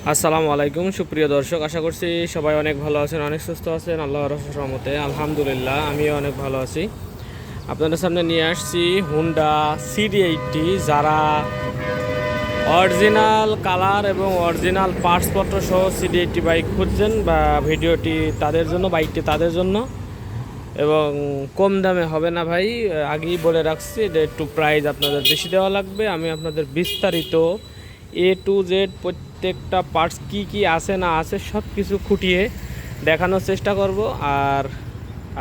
আসসালামু আলাইকুম সুপ্রিয় দর্শক, আশা করছি সবাই অনেক ভালো আছেন, অনেক সুস্থ আছেন। আল্লাহর রহমতে আলহামদুলিল্লাহ আমিও অনেক ভালো আছি। আপনাদের সামনে নিয়ে আসছি হুন্ডা CD80। যারা অরিজিনাল কালার এবং অরিজিনাল পার্টসপত্র সহ CD80 বাইক খুঁজছেন বা ভিডিওটি তাদের জন্য, বাইকটি তাদের জন্য এবং কম দামে হবে না ভাই, আগেই বলে রাখছি যে একটু প্রাইস আপনাদের বেশি দেওয়া লাগবে। আমি আপনাদের বিস্তারিত A to Z প্রত্যেকটা পার্টস কি কি আছে না আছে সব কিছু খুঁটিয়ে দেখানোর চেষ্টা করব। আর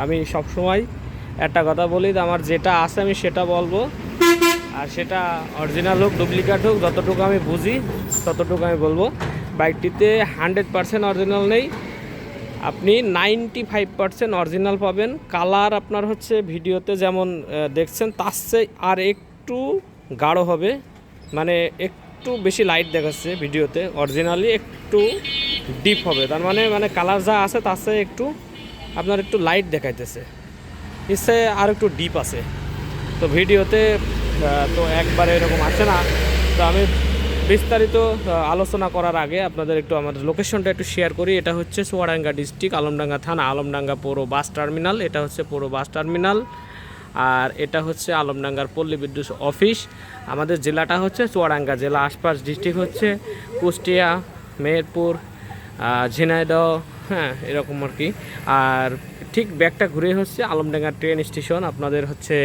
আমি সব সময় একটা কথা বলি যে আমার যেটা আছে আমি সেটা বলবো, আর সেটা অরিজিনাল হোক ডুপ্লিকেট হোক, যতটুকু আমি বুঝি ততটুকু আমি বলবো। বাইকটিতে 100% অরিজিনাল নেই, আপনি 95% অরিজিনাল পাবেন। কালার আপনার হচ্ছে ভিডিওতে যেমন দেখছেন তার চেয়ে আর একটু গাঢ় হবে, মানে একটু বেশি লাইট দেখাচ্ছে ভিডিওতে, অরিজিনালি একটু ডিপ হবে। তার মানে কালার যা আছে তার চেয়ে একটু আপনার একটু লাইট দেখাইতেছে, ইচ্ছে আর একটু ডিপ আছে। তো ভিডিওতে তো একবারে এরকম আসে না। তো আমি বিস্তারিত আলোচনা করার আগে আপনাদের একটু আমাদের লোকেশনটা একটু শেয়ার করি। এটা হচ্ছে চুয়াডাঙ্গা ডিস্ট্রিক্ট, আলমডাঙ্গা থানা, আলমডাঙ্গা পৌর বাস টার্মিনাল। এটা হচ্ছে পৌর বাস টার্মিনাল, আর এটা হচ্ছে আলমডাঙ্গার পল্লী বিদ্যুৎ অফিস। আমাদের জেলাটা হচ্ছে চুয়াডাঙ্গা জেলা, আশপাশ ডিস্ট্রিক্ট হচ্ছে কুষ্টিয়া, মেহেরপুর, ঝিনাইদহ, হ্যাঁ এরকম আর কি। আর ঠিক ব্যাগটা ঘুরে হচ্ছে আলমডাঙ্গা ট্রেন স্টেশন। আপনাদের হচ্ছে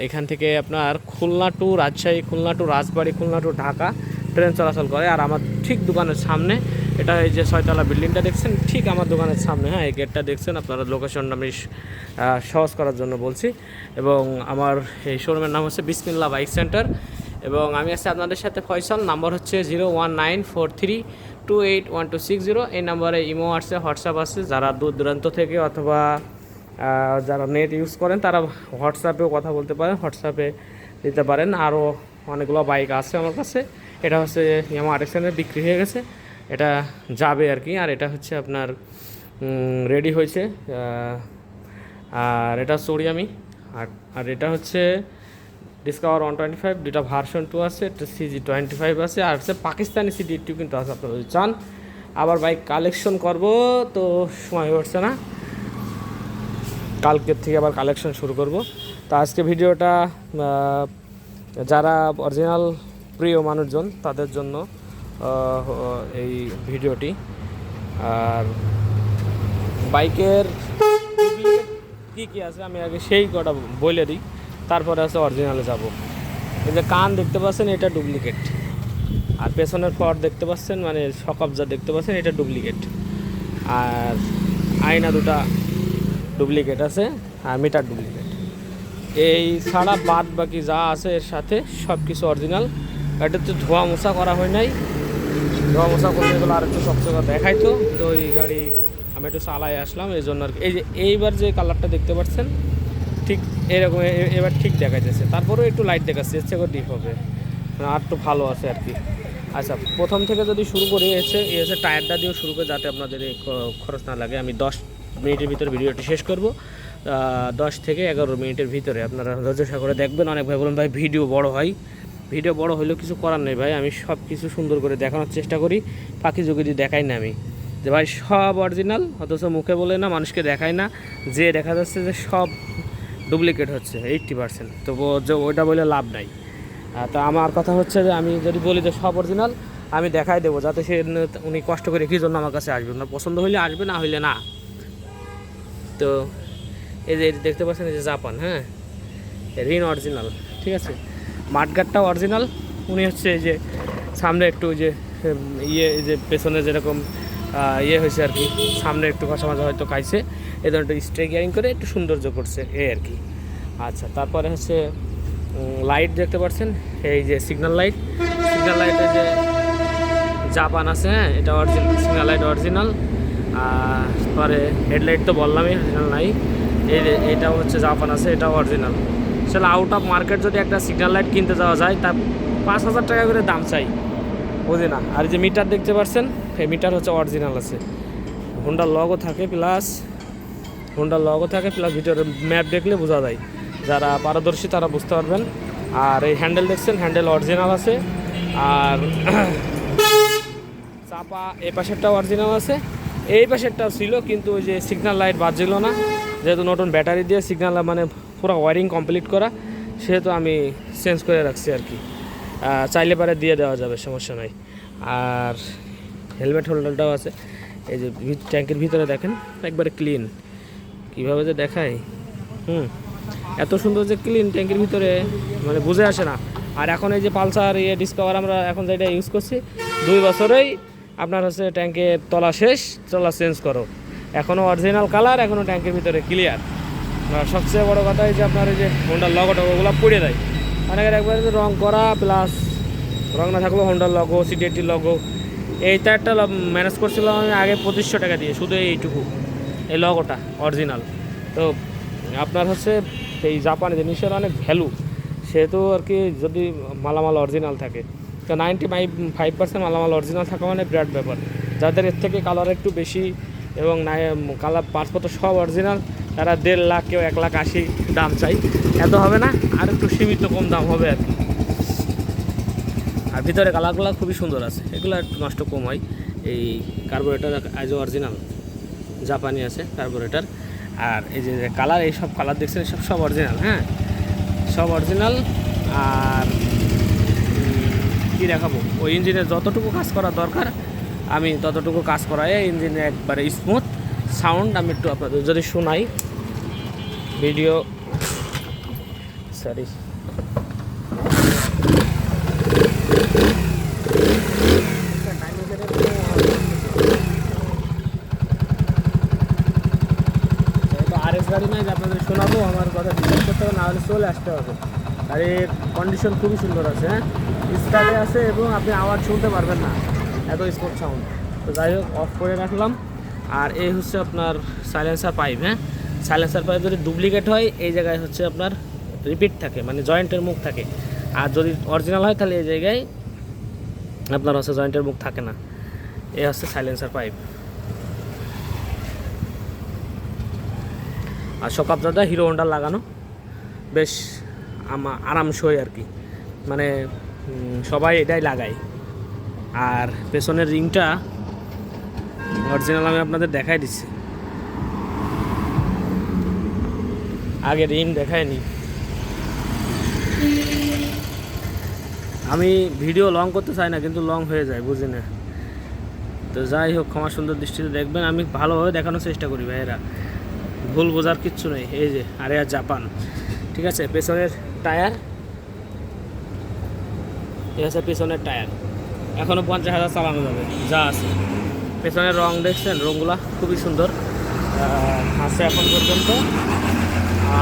এখান থেকে আপনার খুলনা টু রাজশাহী, খুলনা টু রাজবাড়ী, খুলনা টু ঢাকা ট্রেন চলাচল করে। আর আমার ঠিক দোকানের সামনে, এটা এই যে 6তলা বিল্ডিংটা দেখছেন, ঠিক আমার দোকানের সামনে, হ্যাঁ এই গেটটা দেখছেন। আপনারা লোকেশনটা আমি সহজ করার জন্য বলছি। এবং আমার এই শোরুমের নাম হচ্ছে বিসমিল্লাহ বাইক সেন্টার। এবং আমি আছি আপনাদের সাথে ফয়সাল। নাম্বার হচ্ছে 01943281260। এই নাম্বারে ইমো আছে, হোয়াটসঅ্যাপ আছে। যারা দূর দূরান্ত থেকে অথবা যারা নেট ইউজ করেন তারা হোয়াটসঅ্যাপেও কথা বলতে পারেন, হোয়াটসঅ্যাপে দিতে পারেন। আরও অনেকগুলো বাইক আছে আমার কাছে। এটা হচ্ছে ইয়ামা আরেকশনের বিক্রি হয়ে গেছে, এটা যাবে আর কি। আর এটা হচ্ছে আপনার রেডি হয়েছে। আর এটা সোরিয়ামি। আর এটা হচ্ছে ডিসকভার 125, দুটা ভার্সন 2 আছে, একটা CG25 আছে, আর হচ্ছে পাকিস্তানি CD80 কিন্তু আছে। আপনারা যদি চান আবার বাইক কালেকশন করব তো সময় হচ্ছে না, কালকের থেকে আবার কালেকশন শুরু করব। তো আজকে ভিডিওটা যারা অরিজিনাল প্রিয় মানুষজন তাদের জন্য এই ভিডিওটি। আর বাইকের কী কী আছে আমি আগে সেই কটা বলে দিই, তারপরে আছে অরিজিনালে যাব। এই যে কান দেখতে পাচ্ছেন এটা ডুপ্লিকেট, আর পেছনের ফর দেখতে পাচ্ছেন মানে সকবজা দেখতে পাচ্ছেন এটা ডুপ্লিকেট। আর আয়না দুটা ডুপ্লিকেট আছে, আর মিটার ডুপ্লিকেট। এই ছাড়া বাদ বাকি যা আছে এর সাথে সব কিছু অরিজিনাল। এটাতে ধোয়া মোছা করা হয় নাই, ধোয়া মোছা করতে গেলে আর একটু চকচকা দেখাইতো, কিন্তু ওই গাড়ি আমি একটু চালাই আসলাম এই জন্য আর কি। এই যে এইবার যে কালারটা দেখতে পাচ্ছেন ঠিক এরকম এবার ঠিক দেখাইতেছে, তারপরেও একটু লাইট দেখাচ্ছে, এর থেকে ডিপ হবে, আর একটু ভালো আছে আর কি। আচ্ছা, প্রথম থেকে যদি শুরু করি এসে টায়ারটা দিয়েও শুরু করে, যাতে আপনাদের এই খরচ না লাগে। আমি 10 মিনিটের ভিতরে ভিডিওটি শেষ করব, 10 থেকে 11 মিনিটের ভিতরে। আপনারা ধৈর্য করে দেখবেন। অনেক ভাই বলুন ভাই ভিডিও বড় হয়, ভিডিও বড় হলেও কিছু করার নেই ভাই, আমি সব কিছু সুন্দর করে দেখানোর চেষ্টা করি। ফাঁকি যদি দেখাই না আমি যে ভাই সব অরিজিনাল, অথচ মুখে বলে না, মানুষকে দেখায় না, যে দেখা যাচ্ছে যে সব ডুপ্লিকেট হচ্ছে 80%। তো ওইটা বলে লাভ নাই। তো আমার কথা হচ্ছে যে আমি যদি বলি যে সব অরিজিনাল, আমি দেখাই দেবো, যাতে উনি কষ্ট করে কী জন্য আমার কাছে আসবেন না, পছন্দ হইলে আসবে, না হইলে না। তো এই যে দেখতে পাচ্ছেন এই যে জাপান, হ্যাঁ রিন অরিজিনাল, ঠিক আছে। মাঠগাটটাও অরিজিনাল। উনি হচ্ছে এই যে সামনে একটু যে এই যে পেছনে যেরকম হয়েছে আর কি, সামনে একটু কষা মাজা হয়তো খাইছে, এই ধরনের একটু স্ট্রে গিয়ারিং করে একটু সৌন্দর্য করছে এই আর কি। আচ্ছা, তারপরে হচ্ছে লাইট দেখতে পাচ্ছেন, এই যে সিগন্যাল লাইটের যে জাপান আছে, হ্যাঁ এটা অরিজিনাল সিগন্যাল লাইট অরিজিনাল। আর পরে হেডলাইট তো বললামই অরিজিনাল নাই, এটাও হচ্ছে জাপান আছে, এটাও অরিজিনাল। আসলে আউট অফ মার্কেট যদি একটা সিগন্যাল লাইট কিনতে যাওয়া যায় তা 5,000 টাকা করে দাম চাই, বুঝি না। আর যে মিটার দেখতে পাচ্ছেন, এই মিটার হচ্ছে অরিজিনাল আছে, হোন্ডার লগো থাকে প্লাস ভিতরে ম্যাপ দেখলে বোঝা যায়, যারা পারদর্শী তারা বুঝতে পারবেন। আর এই হ্যান্ডেল দেখছেন, হ্যান্ডেল অরিজিনাল আছে। আর চাপা এই পাশেরটাও অরিজিনাল আছে, এই পাশেরটাও ছিল, কিন্তু ওই যে সিগন্যাল লাইট বাজছিল না, যেহেতু নতুন ব্যাটারি দিয়ে সিগন্যাল মানে পুরো ওয়ারিং কমপ্লিট করা, সেহেতু আমি চেঞ্জ করে রাখছি আর কি। চাইলে পারে দিয়ে দেওয়া যাবে, সমস্যা নাই। আর হেলমেট হোল্ডারটাও আছে, এই যে ট্যাঙ্কের ভিতরে দেখেন একবারে ক্লিন, কীভাবে যে দেখায়, এত সুন্দর যে ক্লিন ট্যাঙ্কের ভিতরে, মানে বুঝে আসে না। আর এখন এই যে পালসার ডিসকভার আমরা এখন যেটা ইউজ করছি, 2 বছরেই আপনার হচ্ছে ট্যাঙ্কের তলা শেষ, তলা চেঞ্জ করো, এখনও অরিজিনাল কালার, এখনও ট্যাঙ্কের ভিতরে ক্লিয়ার। আর সবচেয়ে বড় কথা এই যে আপনার এই যে হোন্ডার লগোটা ওগুলো পড়ে দেয়, অনেকের একবারে রং করা প্লাস রং না থাকলেও হোন্ডার লগো, সিডিএটির লগো, এইটা একটা ম্যানেজ করছিলাম আমি আগে 2500 টাকা দিয়ে, শুধু এইটুকু এই লগোটা অরিজিনাল। তো আপনার হচ্ছে এই জাপানি জিনিসের অনেক ভ্যালু, সেহেতু আর কি যদি মালামাল অরিজিনাল থাকে, তো 95% মালামাল অরিজিনাল থাকা মানে বিরাট ব্যাপার। যাদের এর থেকে কালার একটু বেশি এবং কালার পাসপোর্ট সব অরিজিনাল, তারা 1.5 লাখ, কেউ 1,80,000 দাম চাই, এত হবে না, আর একটু সীমিত কম দাম হবে আর কি। আর ভিতরে কালারগুলো খুবই সুন্দর আছে, এগুলো একটু নষ্ট কম হয়। এই কার্বোরেটার আজও অরিজিনাল জাপানি আছে কার্বোরেটার। আর এই যে কালার, এই সব কালার দেখছেন সব অরিজিনাল, হ্যাঁ সব অরিজিনাল। আর কি দেখাবো, ওই ইঞ্জিনের যতটুকু কাজ করা দরকার আমি ততটুকু কাজ করাই, ইঞ্জিনে একবারে স্মুথ সাউন্ড। আমি একটু আপনাদের যদি শোনাই ভিডিও, সরি আরএস গাড়ি নাই যে আপনাদের শোনাবো, আমার কথা বিশ্বাস করতে হবে, না হলে চলে আসতে হবে। গাড়ির কন্ডিশন খুবই সুন্দর আছে, হ্যাঁ স্টার্টে আছে এবং আপনি আওয়াজ শুনতে পারবেন না, এত স্পোর্ট সাউন্ড। তো যাই হোক অফ করে রাখলাম। আর এই হচ্ছে আপনার সাইলেন্সার পাইপ, হ্যাঁ সাইলেন্সার পাইপ যদি ডুপ্লিকেট হয় এই জায়গায় হচ্ছে আপনার রিপিট থাকে, মানে জয়েন্টের মুখ থাকে। আর যদি অরিজিনাল হয় তাহলে এই জায়গায় আপনার হচ্ছে জয়েন্টের মুখ থাকে না। এই হচ্ছে সাইলেন্সার পাইপ। আর শকআপজাদা হিরো হোন্ডা লাগানো, বেশ আরামসই আর কি, মানে সবাই এটাই লাগায়। আর পেছনের রিংটা অরিজিনাল আমি আপনাদের দেখাই দিচ্ছি, আগে রিং দেখায়নি। আমি ভিডিও লং করতে চাই না, কিন্তু লং হয়ে যায়, বুঝি না। তো যাই হোক, ক্ষমা সুন্দর দৃষ্টিতে দেখবেন, আমি ভালোভাবে দেখানোর চেষ্টা করি ভাইয়েরা, ভুল বোঝার কিচ্ছু নেই। এই যে আরে আর জাপান, ঠিক আছে। পেছনের টায়ার, এই হচ্ছে পেছনের টায়ার, এখনও 50,000 চালানো যাবে যা আছে। পেছনের রং দেখছেন, রঙগুলা খুবই সুন্দর আছে এখন পর্যন্ত।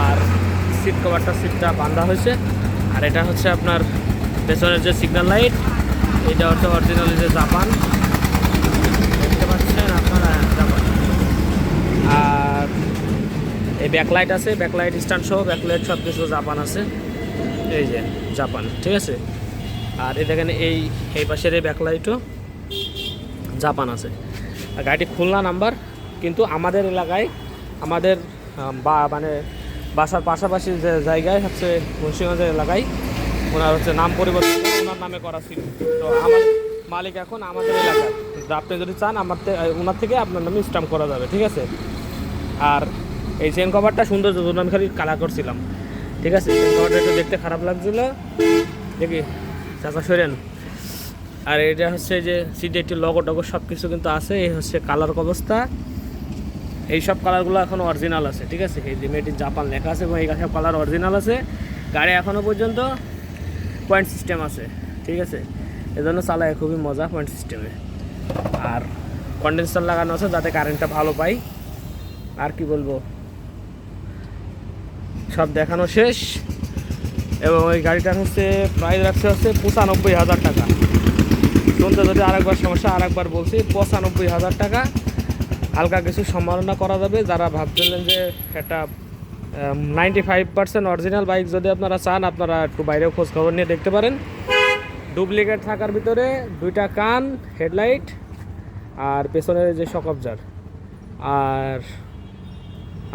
আর সিট কভারটা, সিটটা বাঁধা হয়েছে। আর এটা হচ্ছে আপনার পেছনের যে সিগন্যাল লাইট, এটা হচ্ছে অরিজিনাল যে জাপান, দেখতে পাচ্ছেন আপনারা, জাপান। আর এই ব্যাকলাইট আছে, ব্যাকলাইট স্ট্যান্ড সহ ব্যাকলাইট সব কিছু জাপান আছে, এই যে জাপান, ঠিক আছে। আর এই দেখেন এই পাশের এই ব্যাকলাইটও জাপান আছে। আর গাড়িটি খুলনা নাম্বার, কিন্তু আমাদের এলাকায়, আমাদের মানে বাসার পাশাপাশি যে জায়গায় হচ্ছে মুন্সিগঞ্জের এলাকায় ওনার হচ্ছে নাম পরিবর্তন করে ওনার নামে করা ছিল। তো আমার মালিক এখন আমাদের এলাকার, আপনি যদি চান ওনার থেকে আপনার নামে স্ট্যাম্প করা যাবে, ঠিক আছে। আর এই চেন কভারটা সুন্দর, জন্য আমি খালি কালার করছিলাম, ঠিক আছে। চেন কভারটা একটু দেখতে খারাপ লাগছিল, দেখি চাচা সরেন। আর এটা হচ্ছে যে সিডিএটির লগো টগো সব কিছু কিন্তু আছে। এই হচ্ছে কালার অবস্থা, এই সব কালারগুলো এখনও অরিজিনাল আছে, ঠিক আছে। এই যে মেড ইন জাপান লেখা আছে এবং এই সব কালার অরিজিনাল আছে। গাড়ি এখনও পর্যন্ত পয়েন্ট সিস্টেম আছে, ঠিক আছে। এজন্য চালায় খুবই মজা পয়েন্ট সিস্টেমে। আর কন্ডেন্সার লাগানো আছে যাতে কারেন্টটা ভালো পাই। আর কি বলবো, সব দেখানো শেষ। এবং ওই গাড়িটার হচ্ছে প্রাইস রাখছে হচ্ছে 95,000 টাকা। শুনতে যদি আরেকবার সমস্যা, আরেকবার বলছি 95,000 টাকা। হালকা কিছু সম্মাননা করা যাবে। যারা ভাবছিলেন যে একটা 95% অরিজিনাল বাইক যদি আপনারা চান, আপনারা একটু বাইরেও খোঁজ খবর নিয়ে দেখতে পারেন। ডুপ্লিকেট থাকার ভিতরে 2টা কান, হেডলাইট আর পেছনের যে শক অবজার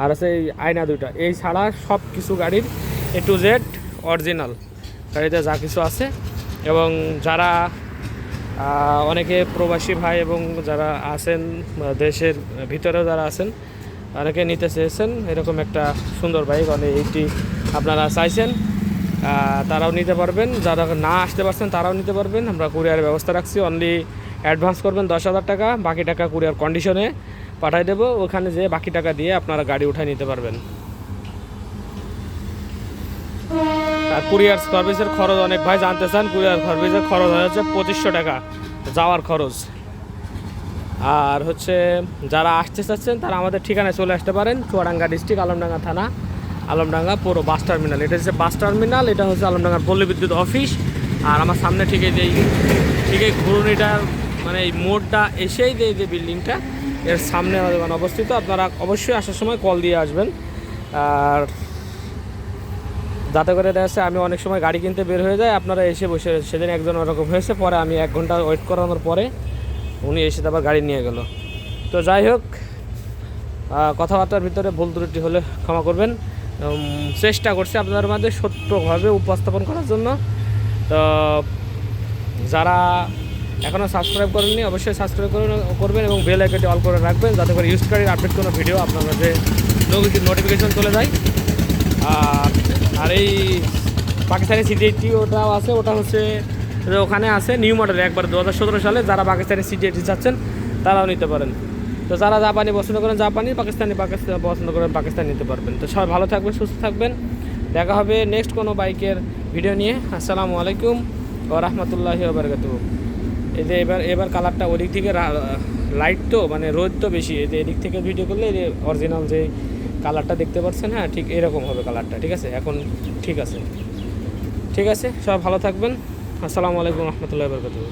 আর আছে এই আয়না 2টা, এই ছাড়া সব কিছু গাড়ির A to Z অরিজিনাল। গাড়িতে যা কিছু আছে। এবং যারা অনেকে প্রবাসী ভাই এবং যারা আছেন দেশের ভিতরেও যারা আছেন অনেকে নিতে চেয়েছেন এরকম একটা সুন্দর বাইক, মানে এইটি আপনারা চাইছেন, তারাও নিতে পারবেন। যারা না আসতে পারছেন তারাও নিতে পারবেন। আমরা কুরিয়ারের ব্যবস্থা রাখছি। অনলি অ্যাডভান্স করবেন 10,000 টাকা, বাকি টাকা কুরিয়ার কন্ডিশনে পাঠাই দেবো। ওখানে যেয়ে বাকি টাকা দিয়ে আপনারা গাড়ি উঠায় নিতে পারবেন। আর কুরিয়ার সার্ভিসের খরচ অনেক ভাই জানতে চান। কুরিয়ার সার্ভিসের খরচ হচ্ছে 2500 টাকা যাওয়ার খরচ। আর হচ্ছে যারা আসতে চাচ্ছেন তারা আমাদের ঠিকানায় চলে আসতে পারেন। চুয়াডাঙ্গা ডিস্ট্রিক্ট, আলমডাঙ্গা থানা, আলমডাঙ্গা পুরো বাস টার্মিনাল। এটা হচ্ছে বাস টার্মিনাল, এটা হচ্ছে আলমডাঙ্গার পল্লী বিদ্যুৎ অফিস। আর আমার সামনে ঠিক এই ঘুরুনিটার মানে এই মোড়টা এসেই যে বিল্ডিংটা এর সামনে মানে অবস্থিত। আপনারা অবশ্যই আসার সময় কল দিয়ে আসবেন। আর যাতে করে দেখা যাচ্ছে আমি অনেক সময় গাড়ি কিনতে বের হয়ে যায়, আপনারা এসে বসে, সেদিন একজন ওরকম হয়েছে, পরে আমি 1 ঘন্টা ওয়েট করানোর পরে উনি এসে আবার গাড়ি নিয়ে গেল। তো যাই হোক, কথাবার্তার ভিতরে ভুল ত্রুটি হলে ক্ষমা করবেন। চেষ্টা করছি আপনাদের মাঝে সত্যভাবে উপস্থাপন করার জন্য। তো যারা এখনও সাবস্ক্রাইব করেননি অবশ্যই সাবস্ক্রাইব করবেন এবং বেল আইকনটি অল করে রাখবেন, যাতে করে ইউজকারীর আপডেট কোনো ভিডিও আপনার মাঝে নোটিফিকেশন চলে যায়। আর এই পাকিস্তানি সিটি ওটাও আছে, ওটা হচ্ছে ওখানে আছে নিউ মডেল একবার 2017 সালে। যারা পাকিস্তানি সিটি চাচ্ছেন তারাও নিতে পারেন। তো যারা জাপানি পছন্দ করেন জাপানি, পাকিস্তানি পছন্দ করেন পাকিস্তানি নিতে পারবেন। তো সবাই ভালো থাকবেন, সুস্থ থাকবেন। দেখা হবে নেক্সট কোনো বাইকের ভিডিও নিয়ে। আসসালামু আলাইকুম ওয়া রাহমাতুল্লাহি ওয়া বারাকাতুহু। এই যে এবার কালারটা ওদিক থেকে লাইট তো মানে রোদ তো বেশি, এই যে এদিক থেকে ভিডিও করলে এই যে অরিজিনাল যে কালারটা দেখতে পাচ্ছেন, হ্যাঁ ঠিক এরকম হবে কালারটা। ঠিক আছে, এখন ঠিক আছে, সবাই ভালো থাকবেন। আসসালামু আলাইকুম রহমতুল্লাহি ওয়া বারাকাতুহু।